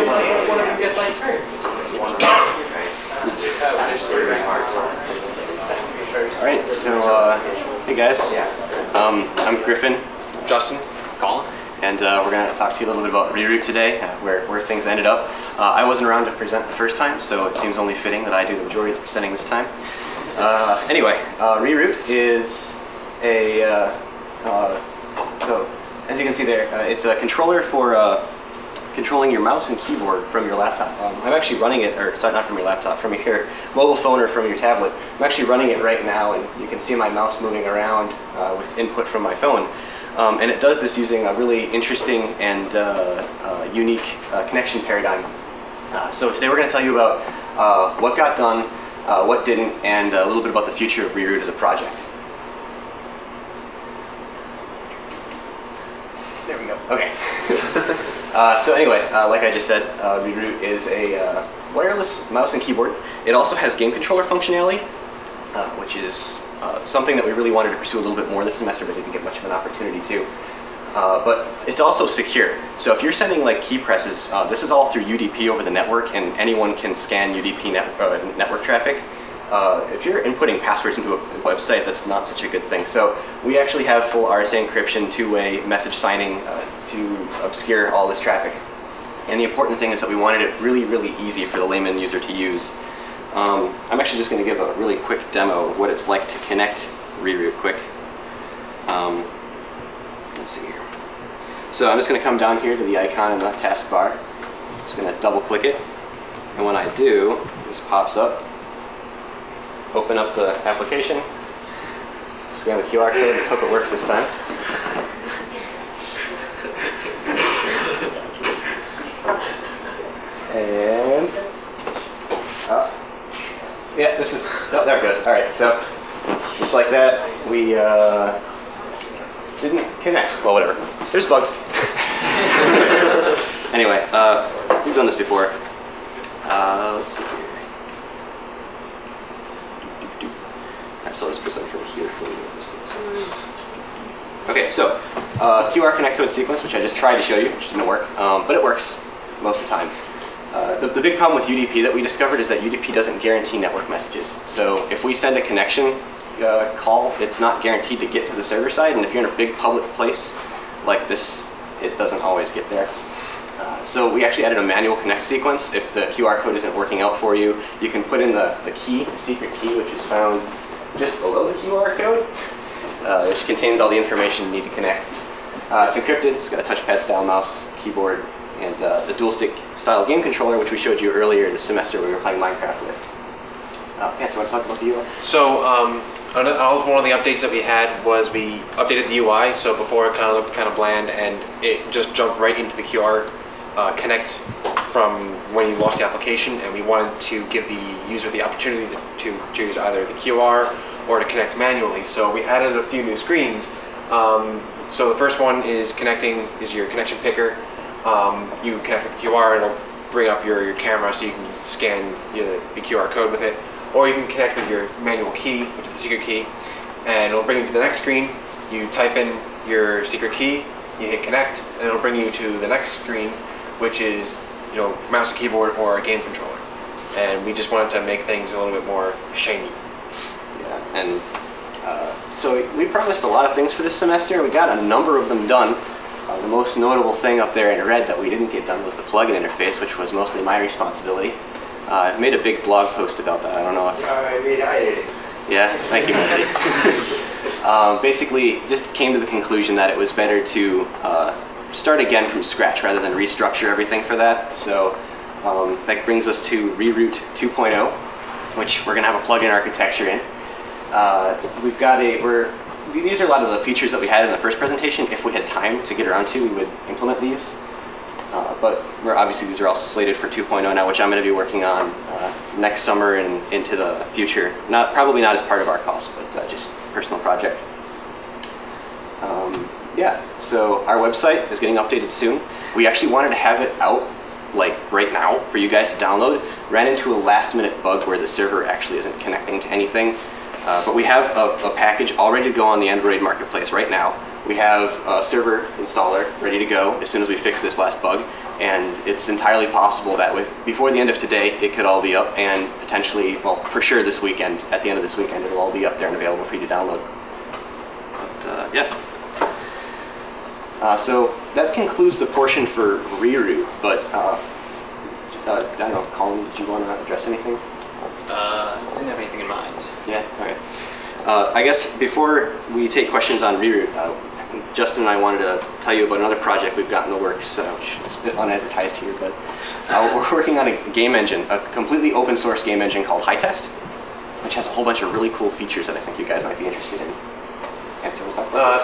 one of them gets like turned. Alright, so hey guys, I'm Griffin, Justin, Colin, and we're going to talk to you a little bit about Reroute today, where things ended up. I wasn't around to present the first time, so it seems only fitting that I do the majority of the presenting this time. Anyway, Reroute is a, so as you can see there, it's a controller for controlling your mouse and keyboard from your laptop. I'm actually running it, or sorry, not from your laptop, from your mobile phone or from your tablet. I'm actually running it right now, and you can see my mouse moving around with input from my phone. And it does this using a really interesting and unique connection paradigm. So today we're going to tell you about what got done, what didn't, and a little bit about the future of Reroute as a project. There we go. Okay. So anyway, like I just said, Reroute is a wireless mouse and keyboard. It also has game controller functionality, which is something that we really wanted to pursue a little bit more this semester, but didn't get much of an opportunity to. But it's also secure. So if you're sending like key presses, this is all through UDP over the network, and anyone can scan UDP network traffic. If you're inputting passwords into a website, that's not such a good thing. So we actually have full RSA encryption, two-way message signing to obscure all this traffic. And the important thing is that we wanted it really, really easy for the layman user to use. I'm actually just going to give a really quick demo of what it's like to connect Reroute quick. Let's see here. So I'm just going to come down here to the icon in the taskbar. I'm just going to double click it. And when I do, this pops up. Open up the application, scan the QR code, let's hope it works this time. And, yeah, this is, oh, there it goes. All right, so just like that, we didn't connect. Well, whatever. There's bugs. Anyway, we've done this before. Let's see here. So let's present from here. Okay, so QR connect code sequence, which I just tried to show you, which didn't work, but it works most of the time. The big problem with UDP that we discovered is that UDP doesn't guarantee network messages. So if we send a connection call, it's not guaranteed to get to the server side, and if you're in a big public place like this, it doesn't always get there. So we actually added a manual connect sequence. If the QR code isn't working out for you, you can put in the key, the secret key, which is found just below the QR code, which contains all the information you need to connect. It's encrypted, it's got a touchpad style mouse, keyboard, and the dual stick style game controller, which we showed you earlier this semester when we were playing Minecraft with. Yeah, so I want to talk about the UI. So one of the updates that we had was we updated the UI. So before it kind of looked kind of bland, and it just jumped right into the QR connect from when you launched the application, and we wanted to give the user the opportunity to choose either the QR or to connect manually. So we added a few new screens. So the first one is your connection picker. You connect with the QR, and it'll bring up your camera so you can scan the QR code with it. Or you can connect with your manual key, which is the secret key, and it'll bring you to the next screen. You type in your secret key, you hit connect, and it'll bring you to the next screen, which is mouse and keyboard or a game controller. And we just wanted to make things a little bit more shiny. Yeah, and so we promised a lot of things for this semester. We got a number of them done. The most notable thing up there in red that we didn't get done was the plugin interface, which was mostly my responsibility. I made a big blog post about that. I don't know if... I did it. Yeah, thank you, Mandy. Basically, just came to the conclusion that it was better to start again from scratch rather than restructure everything for that. So that brings us to Reroute 2.0, which we're going to have a plugin architecture in. We've got these are a lot of the features that we had in the first presentation. If we had time to get around to, we would implement these. But obviously these are all slated for 2.0 now, which I'm going to be working on next summer and into the future. Probably not as part of RCOS, but just personal project. Yeah, so our website is getting updated soon. We actually wanted to have it out like right now for you guys to download. Ran into a last-minute bug where the server actually isn't connecting to anything. But we have a package all ready to go on the Android marketplace right now. We have a server installer ready to go as soon as we fix this last bug, and it's entirely possible that before the end of today, it could all be up, and potentially, well, for sure this weekend, at the end of this weekend, it'll all be up there and available for you to download. But yeah. So that concludes the portion for Riru, but I don't know, Colin, did you want to address anything? Didn't have anything in mind. Yeah, okay. I guess before we take questions on Riru, Justin and I wanted to tell you about another project we've got in the works, which is a bit unadvertised here, but we're working on a game engine, a completely open source game engine called HiTest, which has a whole bunch of really cool features that I think you guys might be interested in.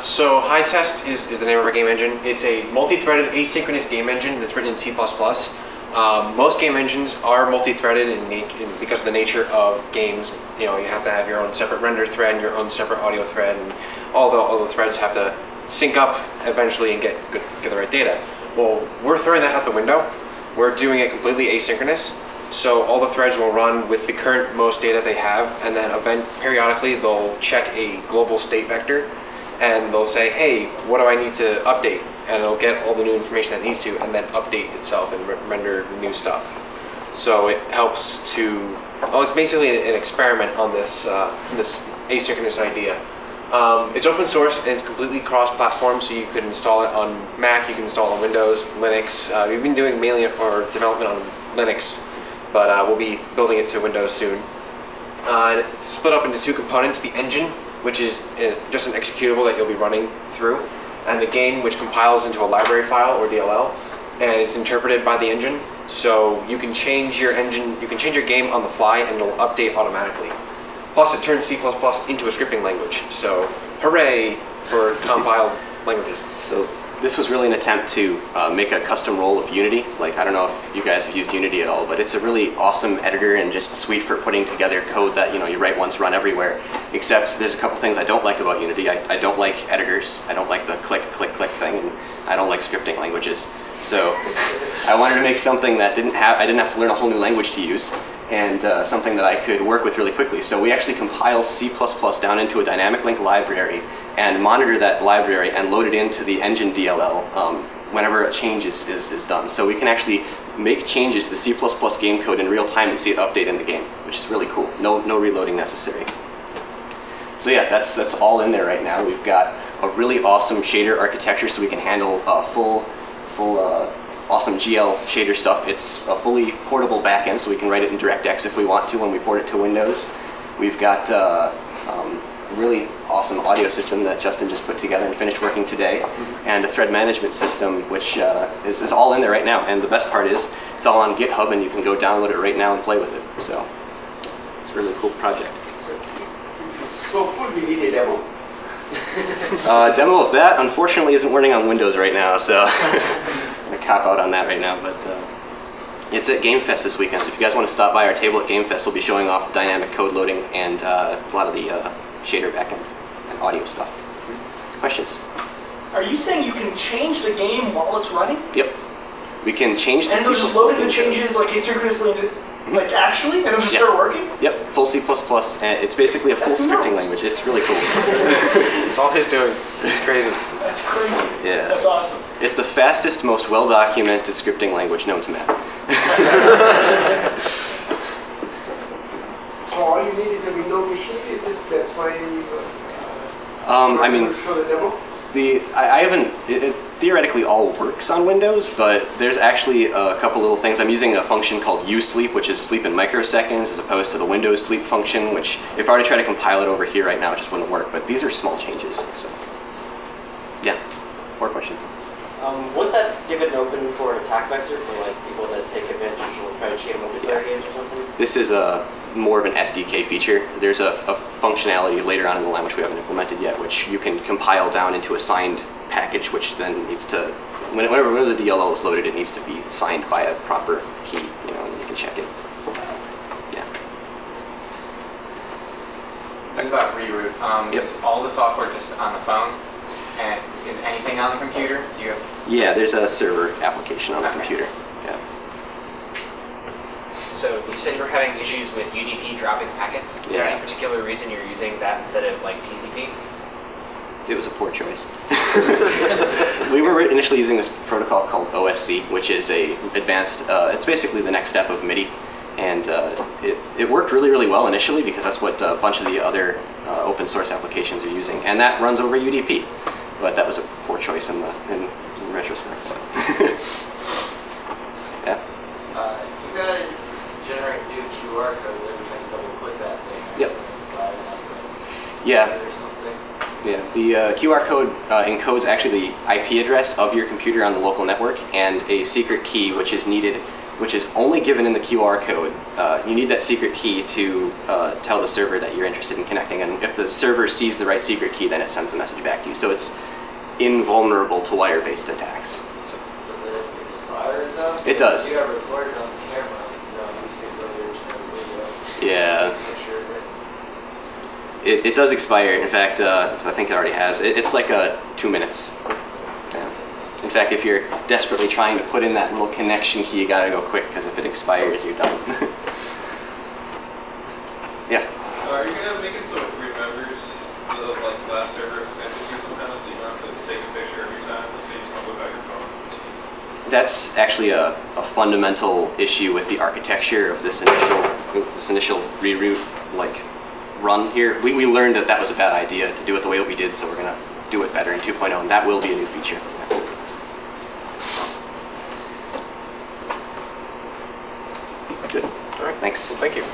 So HiTest is the name of our game engine. It's a multi-threaded asynchronous game engine that's written in C++. Most game engines are multi-threaded because of the nature of games. You know, you have to have your own separate render thread and your own separate audio thread, and all the threads have to sync up eventually and get the right data. Well, we're throwing that out the window. We're doing it completely asynchronous. So all the threads will run with the current most data they have, and then periodically they'll check a global state vector, and they'll say, hey, what do I need to update? And it'll get all the new information that it needs to, and then update itself and render new stuff. So it helps to, well, it's basically an experiment on this asynchronous idea. It's open source and it's completely cross-platform, so you could install it on Mac, you can install it on Windows, Linux. We've been doing mainly our development on Linux, but we'll be building it to Windows soon. It's split up into two components: the engine, which is just an executable that you'll be running through, and the game, which compiles into a library file or DLL, and it's interpreted by the engine. So you can change your engine, you can change your game on the fly, and it'll update automatically. Plus, it turns C++ into a scripting language. So, hooray for compiled languages. So this was really an attempt to make a custom role of Unity. Like, I don't know if you guys have used Unity at all, but it's a really awesome editor and just sweet for putting together code that, you know, you write once, run everywhere. Except there's a couple things I don't like about Unity. I don't like editors. I don't like the click, click, click thing, and I don't like scripting languages. So I wanted to make something that I didn't have to learn a whole new language to use, and something that I could work with really quickly. So we actually compile C++ down into a dynamic link library and monitor that library and load it into the engine DLL whenever a change is done. So we can actually make changes to the C++ game code in real time and see it update in the game, which is really cool. No reloading necessary. So yeah, that's all in there right now. We've got a really awesome shader architecture, so we can handle full awesome GL shader stuff. It's a fully portable backend, so we can write it in DirectX if we want to when we port it to Windows. We've got a really awesome audio system that Justin just put together and finished working today, and a thread management system, which is all in there right now. And the best part is, it's all on GitHub, and you can go download it right now and play with it. So it's a really cool project. So we need a demo. Demo of that, unfortunately, isn't running on Windows right now, so I'm going to cop out on that right now. But it's at Game Fest this weekend, so if you guys want to stop by our table at Game Fest, we'll be showing off the dynamic code loading and a lot of the shader backend and audio stuff. Questions? Are you saying you can change the game while it's running? Yep. We can change the and it'll just load the changes like asynchronously into, like actually, and it'll just start working? Yep, full C++, and it's basically a full scripting language. It's really cool. It's all his doing. It's crazy. That's crazy. Yeah. That's awesome. It's the fastest, most well-documented scripting language known to man. All you need is a window machine, is it? That's why you I mean, show the demo? I haven't, it theoretically all works on Windows, but there's actually a couple little things. I'm using a function called usleep, which is sleep in microseconds, as opposed to the Windows sleep function, which if I were to try to compile it over here right now, it just wouldn't work. But these are small changes, so yeah. More questions? Wouldn't that give it an open for an attack vector for like people that take advantage or try to cheat multiplayer games or something? This is more of an SDK feature. There's a functionality later on in the line which we haven't implemented yet, which you can compile down into a signed package, which then needs to, whenever the DLL is loaded, it needs to be signed by a proper key, you know, and you can check it. Yeah. Talking about Reroute, is all the software just on the phone? And is anything on the computer? Do you have... Yeah, there's a server application on the computer. Yeah. So you said you were having issues with UDP dropping packets. Is there any particular reason you're using that instead of like TCP? It was a poor choice. We were initially using this protocol called OSC, which is a advanced, it's basically the next step of MIDI. And it worked really, really well initially because that's what a bunch of the other open source applications are using. And that runs over UDP. But that was a poor choice in retrospect. So. Yeah. You guys generate new QR codes every time you double click that thing. Yep. Slide it up Yeah. or something. Yeah, the QR code encodes actually the IP address of your computer on the local network and a secret key which is needed, which is only given in the QR code. You need that secret key to tell the server that you're interested in connecting, and if the server sees the right secret key, then it sends the message back to you. So it's invulnerable to wire-based attacks. So. Does it expire though? It does. You got recorded on camera, you say earlier, video. Yeah. Picture of it. It does expire. In fact, I think it already has. It's like 2 minutes. Yeah. In fact, if you're desperately trying to put in that little connection key, you gotta go quick, because if it expires, you're done. Yeah. Are you gonna make it so it remembers the like last server extension or somehow, so you don't have to take a picture every time? Let's say you just don't look at your phone. That's actually a fundamental issue with the architecture of this initial reroute run here. We learned that was a bad idea to do it the way we did, so we're gonna do it better in 2.0, and that will be a new feature. Good. All right. Thanks. Thank you.